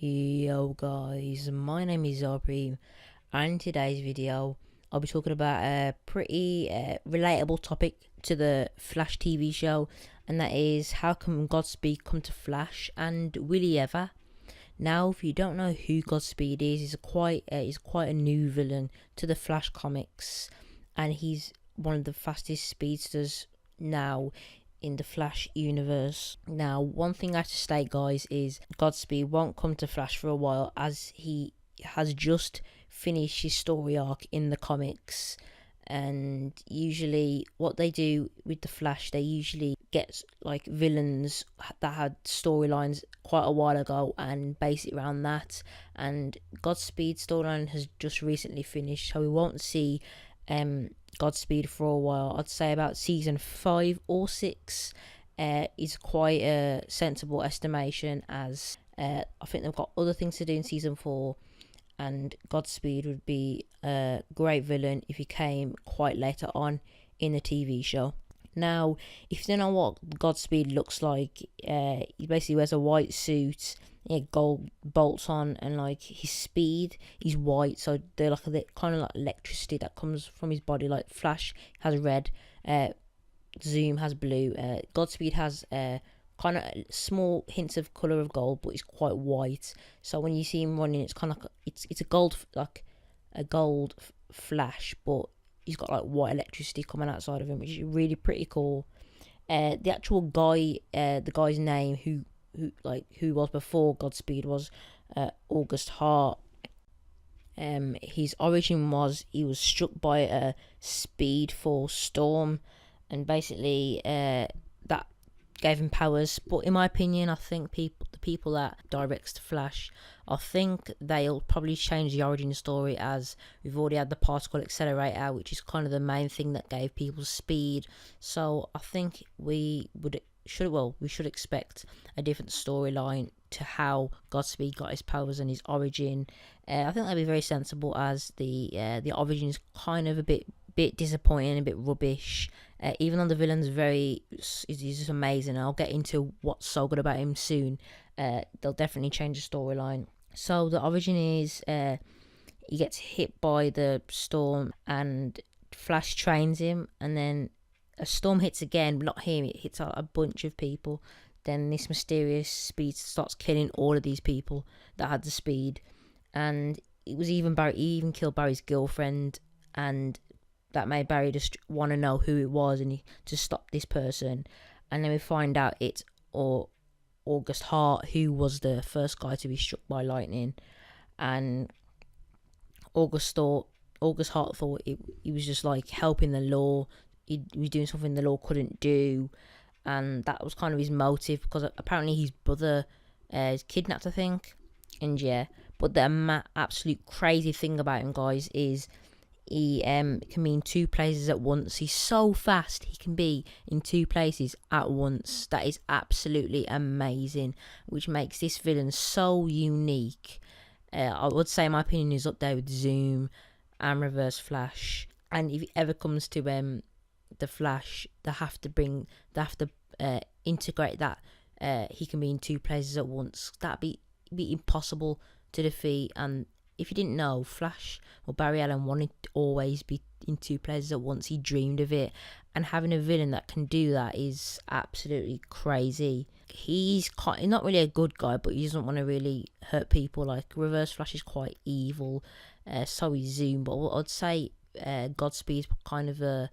Yo guys, my name is Zopreme, and in today's video I'll be talking about a pretty relatable topic to the Flash TV show, and that is how can Godspeed come to Flash, and will he ever? Now, if you don't know who Godspeed is, he's quite a new villain to the Flash comics, and he's one of the fastest speedsters now in the Flash universe. Now, one thing I have to state, guys, is Godspeed won't come to Flash for a while, as he has just finished his story arc in the comics. And usually what they do with the Flash, they usually get like villains that had storylines quite a while ago and base it around that. And Godspeed's storyline has just recently finished, so we won't see Godspeed for a while. I'd say about season 5 or 6 is quite a sensible estimation, as I think they've got other things to do in season 4, and Godspeed would be a great villain if he came quite later on in the TV show. Now, if you don't know what Godspeed looks like, he basically wears a white suit, gold bolts on, and like his speed is white, so they're like the kind of like electricity that comes from his body. Like Flash has red, Zoom has blue, Godspeed has kind of small hints of color of gold, but it's quite white. So when you see him running, it's kind of like it's a gold, like a gold Flash, but he's got like white electricity coming outside of him, which is really pretty cool. The actual guy, the guy's name who was before Godspeed was August Hart. His origin was he was struck by a Speed Force storm, and basically that gave him powers. But in my opinion, I think the people that directs the Flash, I think they'll probably change the origin story, as we've already had the particle accelerator, which is kind of the main thing that gave people speed. So I think we should expect a different storyline to how Godspeed got his powers and his origin. I think that'd be very sensible, as the origin is kind of a bit disappointing, a bit rubbish. Even though the villain's he's just amazing. I'll get into what's so good about him soon. They'll definitely change the storyline. So the origin is he gets hit by the storm, and Flash trains him, and then a storm hits again, but not him. It hits a bunch of people. Then this mysterious speed starts killing all of these people that had the speed, and it was even Barry. He even killed Barry's girlfriend, and that made Barry just want to know who it was and to stop this person. And then we find out it's August Hart, who was the first guy to be struck by lightning. And August Hart thought he was just like helping the law. He was doing something the law couldn't do, and that was kind of his motive, because apparently his brother is kidnapped, I think. And yeah, but the absolute crazy thing about him, guys, is he can be in 2 places at once. He's so fast, he can be in 2 places at once. That is absolutely amazing, which makes this villain so unique. I would say, in my opinion, is up there with Zoom and Reverse Flash. And if it ever comes to the Flash, they have to integrate that he can be in 2 places at once. That'd be impossible to defeat. And if you didn't know, Flash, or Barry Allen, wanted to always be in 2 places at once. He dreamed of it, and having a villain that can do that is absolutely crazy. He's not really a good guy, but he doesn't want to really hurt people. Like Reverse Flash is quite evil, so is Zoom. But I'd say Godspeed's kind of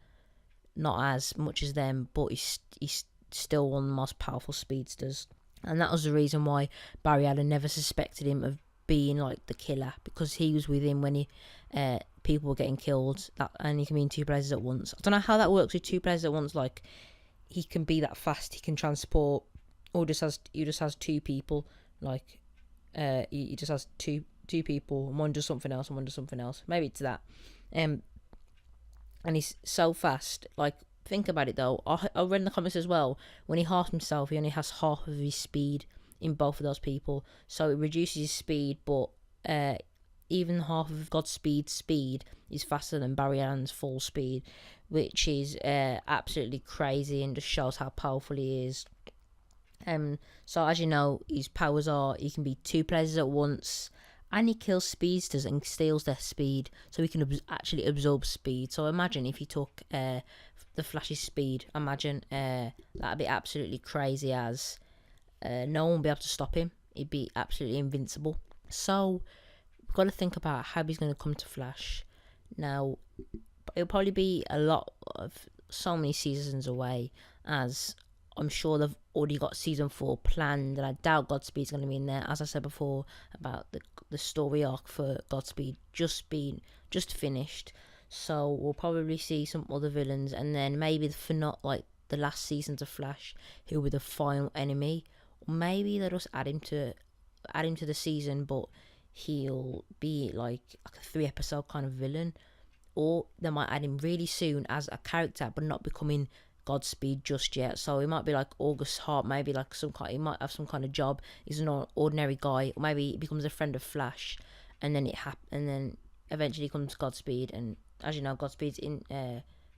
not as much as them, but he's still one of the most powerful speedsters. And that was the reason why Barry Allen never suspected him of being like the killer, because he was with him when people were getting killed. And he can be in 2 places at once. I don't know how that works with 2 places at once. Like, he can be that fast, he can transport, or he just has 2 people. Like he just has two people, and one does something else and one does something else. Maybe it's that. And he's so fast. Like, think about it though. I read in the comments as well, when he halves himself, he only has half of his speed in both of those people, so it reduces his speed. But even half of Godspeed's speed is faster than Barry Allen's full speed, which is absolutely crazy, and just shows how powerful he is. So as you know, his powers are he can be two places at once, and he kills speedsters and steals their speed, so he can actually absorb speed. So imagine if he took the Flash's speed. Imagine that'd be absolutely crazy. As no one would be able to stop him. He'd be absolutely invincible. So we've got to think about how he's going to come to Flash. Now it'll probably be a lot of so many seasons away, as I'm sure they've already got season 4 planned, and I doubt Godspeed's going to be in there. As I said before about the story arc for Godspeed just finished, so we'll probably see some other villains, and then maybe for not like the last seasons of Flash, who were the final enemy, or maybe they'll just add him to the season, but he'll be like a 3-episode kind of villain, or they might add him really soon as a character, but not becoming Godspeed just yet. So he might be like August Hart, maybe like he might have some kind of job. He's an ordinary guy, or maybe he becomes a friend of Flash, and then and then eventually comes Godspeed. And as you know, Godspeed's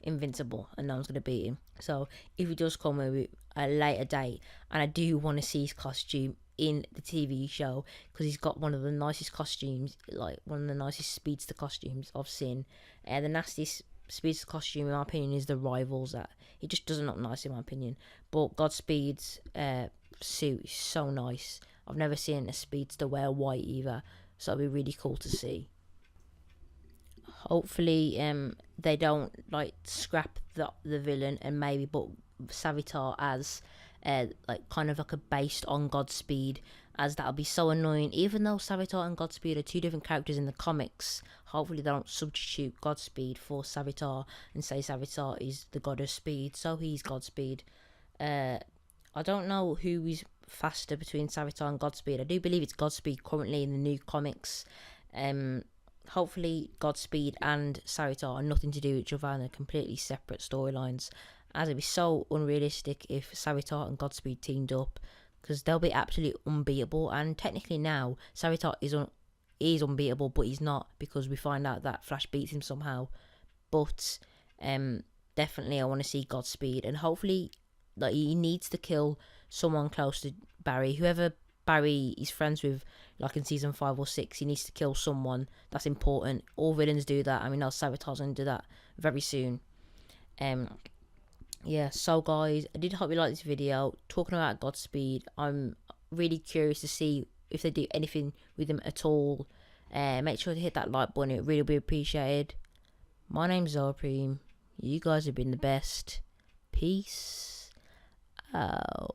invincible, and no one's gonna beat him. So if he does come with a later date, and I do want to see his costume in the TV show, because he's got one of the nicest costumes, like one of the nicest Speedster costumes I've seen. The nastiest Speedster costume, in my opinion, is the Rivals. That it just doesn't look nice, in my opinion. But Godspeed's suit is so nice. I've never seen a Speedster wear white either, so it'll be really cool to see. Hopefully, they don't like scrap the villain and maybe put Savitar as like kind of like a based on Godspeed, as that'll be so annoying. Even though Savitar and Godspeed are two different characters in the comics, hopefully they don't substitute Godspeed for Savitar and say Savitar is the god of speed, so he's Godspeed. I don't know who is faster between Savitar and Godspeed. I do believe it's Godspeed currently in the new comics. Hopefully Godspeed and Savitar are nothing to do with each other and they're completely separate storylines, as it'd be so unrealistic if Savitar and Godspeed teamed up, because they'll be absolutely unbeatable. And technically now Savitar is unbeatable, but he's not, because we find out that Flash beats him somehow. But definitely I want to see Godspeed, and hopefully like he needs to kill someone close to Barry, whoever Barry is friends with, like in season 5 or 6. He needs to kill someone that's important. All villains do that. I mean, Savitar's gonna do that very soon. Yeah, so guys, I did hope you liked this video talking about Godspeed. I'm really curious to see if they do anything with him at all. Make sure to hit that like button, it really be appreciated. My name's Zopreme. You guys have been the best. Peace out.